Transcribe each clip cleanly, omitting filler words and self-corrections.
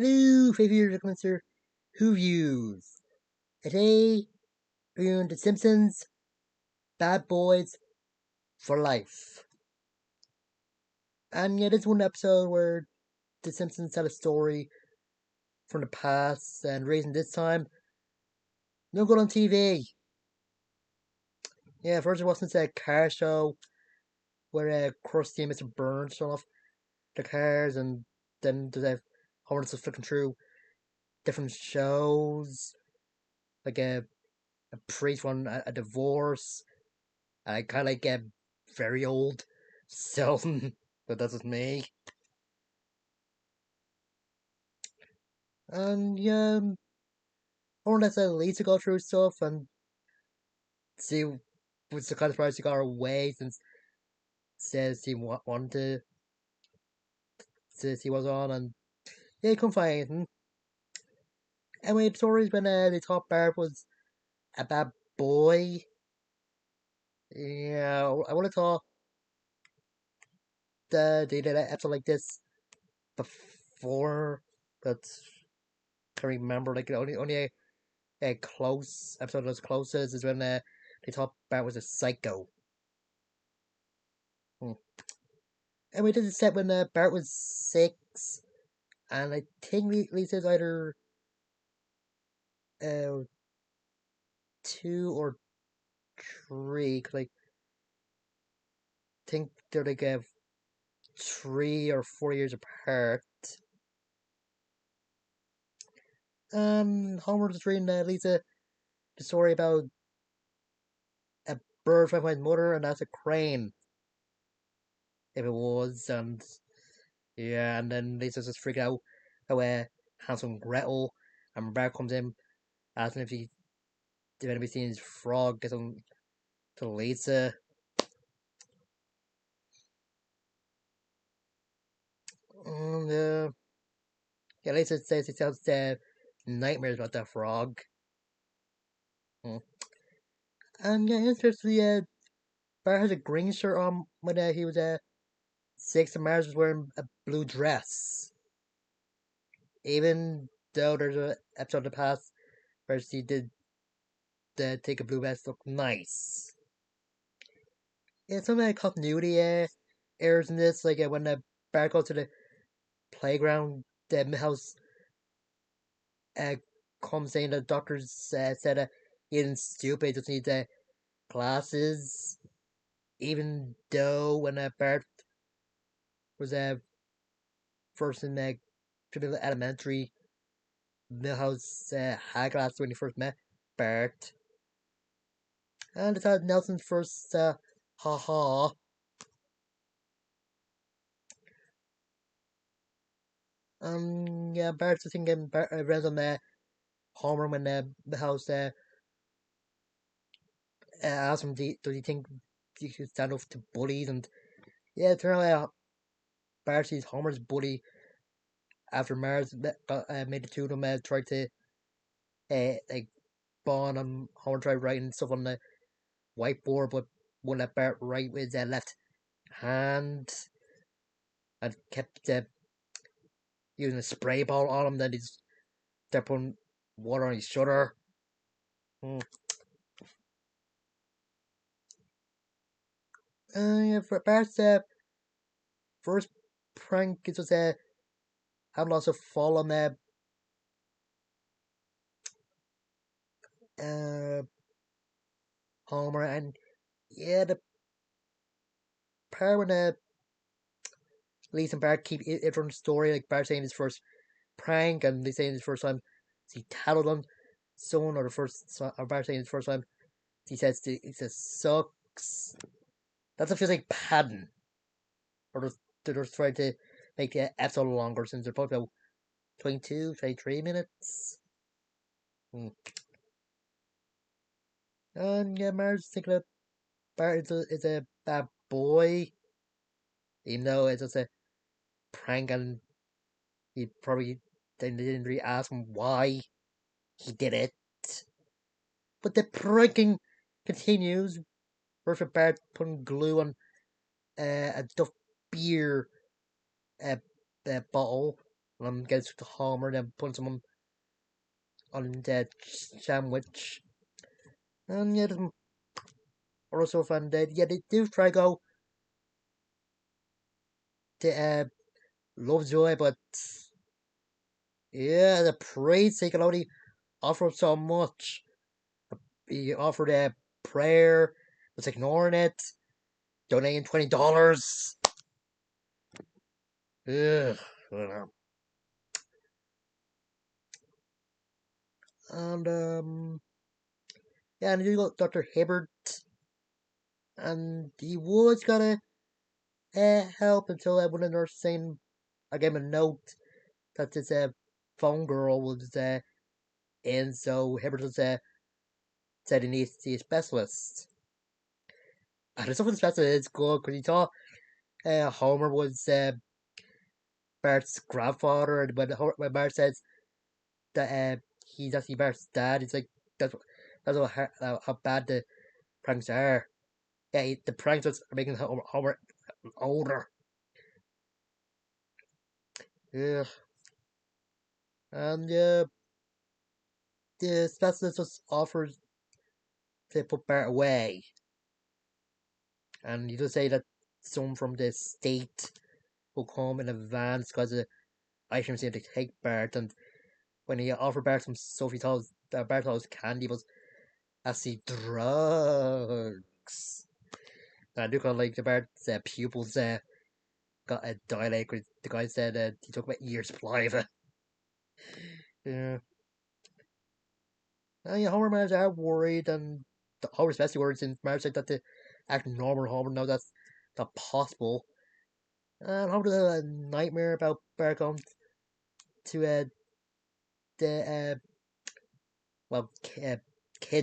Hello, favorite Mr. Who views. Today, we're on The Simpsons Bad Boys for Life. And yeah, this is one episode where The Simpsons tell a story from the past, and the reason this time, no good on TV. Yeah, first it wasn't a car show where Krusty and Mr. Burns show off the cars, and then there's Homer's just flicking through different shows, like a priest one, a divorce. I kind of get very old, so but that's just me. And yeah, more or less at least to go through stuff and see what's the kind of surprise he got away since says he wanted to see what's on, and yeah, he couldn't find anything. Anyway, the stories when they thought Bart was a bad boy. Yeah, I would have thought they did an episode like this before, but can't remember. Like only a close episode that's closest is when they thought Bart was a psycho. Hmm. And we did a set when Bart was 6, and I think Lisa's either uh, 2 or 3, because I think they're like 3 or 4 years apart. Homer was reading Lisa the story about a bird flying by his mother, and that's a crane, if it was, and yeah, and then Lisa's just freaking out how Hansel and Gretel, and Bart comes in asking if anybody's seen his frog, gets on to Lisa. And yeah, Lisa says he tells nightmares about that frog. Mm. And yeah, interestingly, Bart has a green shirt on when he was 6, and Mars was wearing a blue dress. Even though there's an episode in the past where she did take a blue vest look nice. Yeah, some continuity errors in this, like when Bart goes to the playground, the Milhouse uh, comes saying the doctors said he isn't stupid, he just needs glasses. Even though when Bart was first in elementary, Milhouse had glasses when he first met Bart. And it's Nelson's first ha. Yeah, Bart's just thinking random Homer when Milhouse asked him, does he think he should stand up to bullies? And yeah, it turned out Bart sees Homer's bully after Mars made the two of them try to like bond, and Homer tried writing stuff on the whiteboard, but wouldn't let Bart write with his left hand, and kept using a spray ball on him. Then he's they're putting water on his shoulder. Mm. Yeah, for Bart's first prank is just having lots of fall on uh, Homer, and yeah, the part when Lisa and Bart keep it from the story, like Bart saying his first prank, and they saying his first time he tattled on someone, or or Bart saying his first time he says sucks. That's what feels like padding, or they're just trying to make the episode longer since they're both about 22, 23 minutes. Hmm. And yeah, Marge's thinking that Bart is a bad boy, even though it's just a prank, and he probably they didn't really ask him why he did it. But the pranking continues. First with Bart putting glue on a Duff beer uh, bottle, gets to Homer, then putting someone on the sandwich. And yeah, there's also fun that yeah they do try to go to Lovejoy, but yeah, the priest they can only offer so much. He offered a prayer, was ignoring it, donating $20. Ugh, and yeah, and you got Dr. Hibbert, and he was gonna help until one of the nurses saying I gave him a note that this phone girl was in, so Hibbert was said he needs to see a specialist. And the stuff with the specialist is good because he thought Homer was Bart's grandfather, and when Bart says that he's actually Bart's dad, it's like that's that's how bad the pranks are. Yeah, the pranks are making Homer older. Yeah, and the specialist just offers to put Bart away, and he does say that someone from the state will come in advance because the items seem to take Bart, and when he offered Bart some stuff, he thought Bart thought it was candy, but actually drugs. And I do kind of like the Bart's pupils got a dilate because the guy said he took about a year's supply of it. Yeah. And yeah, Homer and Marge are worried, and Homer especially worried since Marge said that the act normal Homer know that's not possible. And Homer does a nightmare about Bart going to the well kid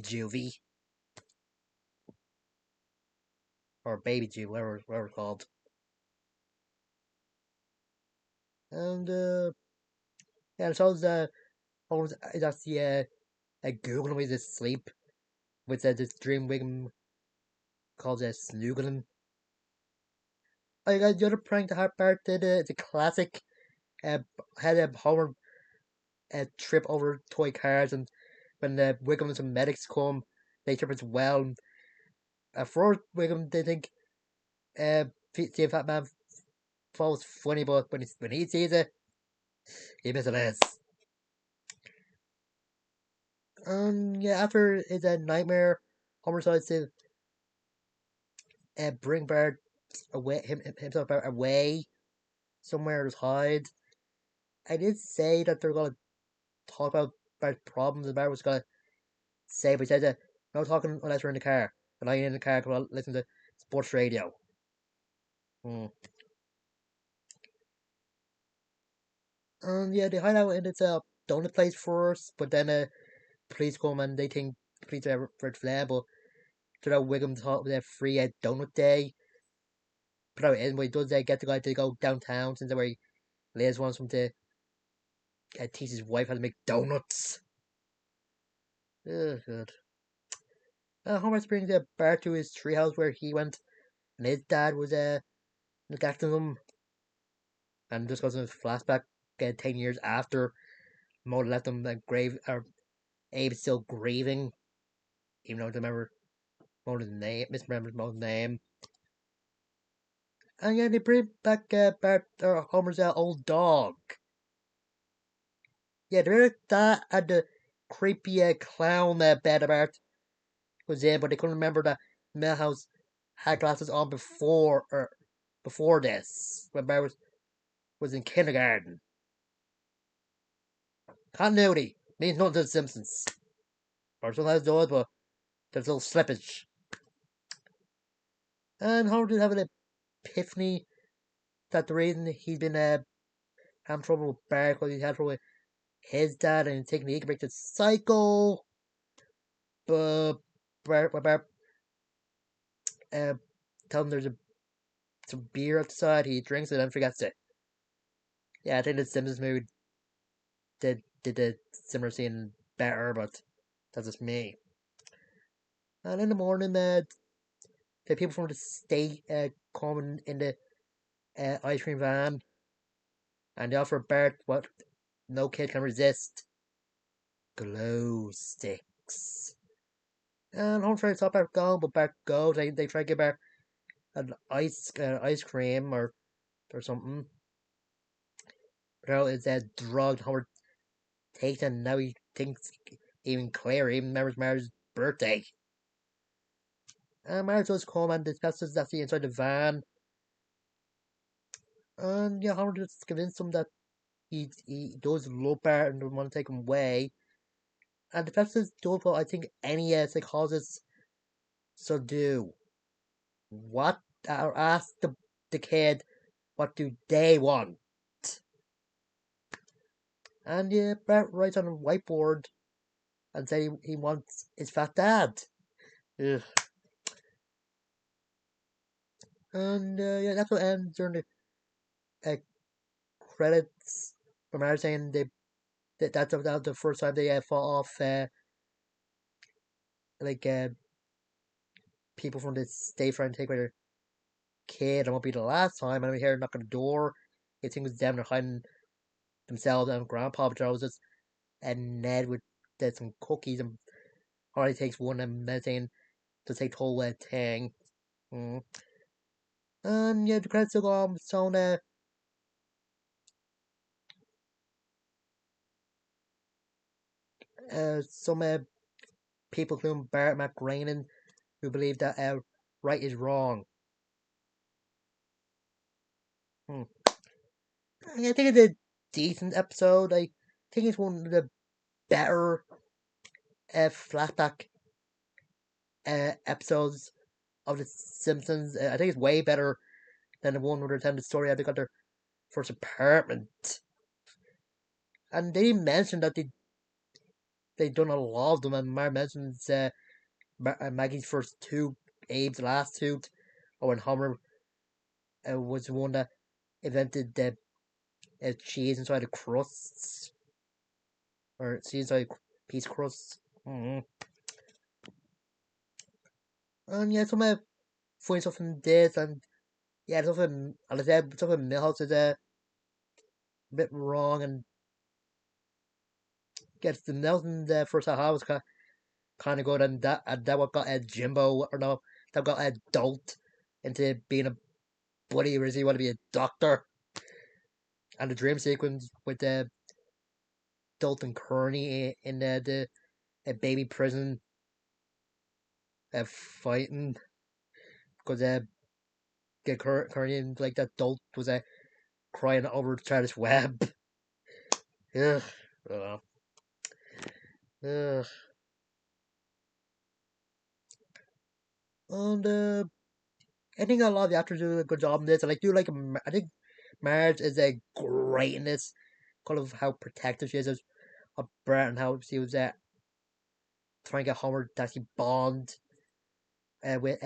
juvie or baby juvie, whatever it's called. And yeah, it shows Homer is actually Googling when he's asleep with this dream wig called Snoogling. I got the other prank that Bart did. It's a classic. Uh, had a Homer trip over toy cars, and when the Wiggum and some medics come, they trip as well. And at first, Wiggum they think uh, see if that man falls funny, but when he sees it, he misses. Yeah, after his nightmare, Homer decides to bring Bart away himself away somewhere to hide. I did say that they're gonna talk about Bart's problems and Bart was gonna say, but he said that no talking unless we're in the car. And I ain't in the car because I listen to sports radio. Hmm. Yeah, they hide out in this donut place first, but then police come and they think the police are red flag, but turns out Wiggum thought with a free donut day. But no, anyway, does get the guy to go downtown since where he lives wants him to teach his wife how to make donuts. Good. Homer brings Bart to his treehouse where he went, and his dad was neglecting him, and just goes in a flashback 10 years after Mo left him grave, or Abe's still grieving, even though he remember Mo's name, misremembers Mo's name. And yeah, they bring back Bart, or Homer's old dog. Yeah, there's that and the creepy clown bed Bart was in, but they couldn't remember that Millhouse had glasses on before this, when Bart was in kindergarten. Continuity means nothing to the Simpsons. Or sometimes does, but there's a little slippage. And Homer did have an epiphany that the reason he's been having trouble with Bart because he's had trouble with his dad and taking the break to cycle. But Bart uh, tell him there's some beer outside, he drinks it and forgets it. Yeah, I think the Simpsons movie did the similar scene better, but that's just me. And in the morning, the people from the state come in the ice cream van, and they offer Bart what no kid can resist: glow sticks. And Homer tries to stop Bart going, but Bart goes. They try to give Bart an ice cream or something. But now it's drugged. Homer takes it, and now he thinks even clearer. He even remembers Marge's birthday. And Marge does come and discusses that the inside the van. And yeah, Homer just convinces him that he does love Bart and doesn't want to take him away. And the professors do what I think any psychologist should do. What? Or ask the kid, what do they want? And yeah, Bart writes on a whiteboard and says he wants his fat dad. Ugh. And yeah, that's what ends during the credits. From Marge saying that's the first time they fought off like people from the state trying to take away their kid. It won't be the last time. And we hear a knock on the door. He thinks them they're hiding themselves and Grandpa throws us and Ned with some cookies and Harley takes one and saying to take the whole thing. Mm. And yeah, the credits still go on. So some people, including Bart McGranen, who believe that right is wrong. Hmm. I think it's a decent episode. I think it's one of the better flashback episodes of The Simpsons. I think it's way better than the one where they tell the story how they got their first apartment. And they mentioned that they done a lot of them, and Mar mentions Maggie's first two, Abe's last two, or when Homer was the one that invented the cheese inside the crusts, or cheese inside piece crusts. Mm-hmm. And yeah, some funny stuff in this, and yeah, stuff in, as I said, stuff in Millhouse is a bit wrong, and gets the Nelson the first half was kind of good, and that what got Jimbo, or no, that got Dolt into being a buddy, or does he want to be a doctor? And the dream sequence with Dolt and Kearney in the baby prison fighting, because Kearney like that Dolt was crying over Travis Webb. Ugh. Ugh. Ugh. And I think a lot of the actors do a good job in this. And I do like, I think Marge is great in this, kind of how protective she is of Brett and how she was trying to get Homer to actually bond with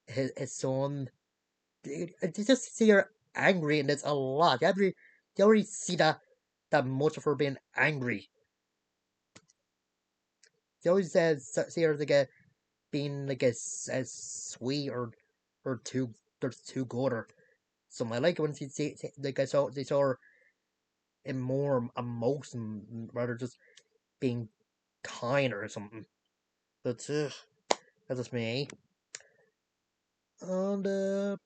his son. You just see her angry in this a lot. You already see that much of her being angry. You always see her like being like a sweet or too good or something. I like it when she see like they saw her in more emotion rather just being kind or something. But that's just me. And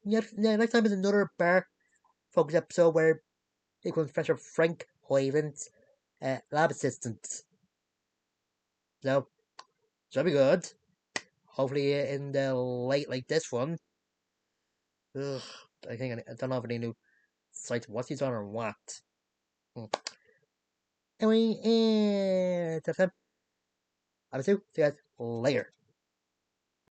yeah, next time is another bar focus episode where it becomes Professor Frank Hoyland's lab assistant. So that'll be good. Hopefully in the late like this one. Ugh, I think I don't know if any new sites what he's on or what. Hmm. Anyway, that's it. I'll see you guys later.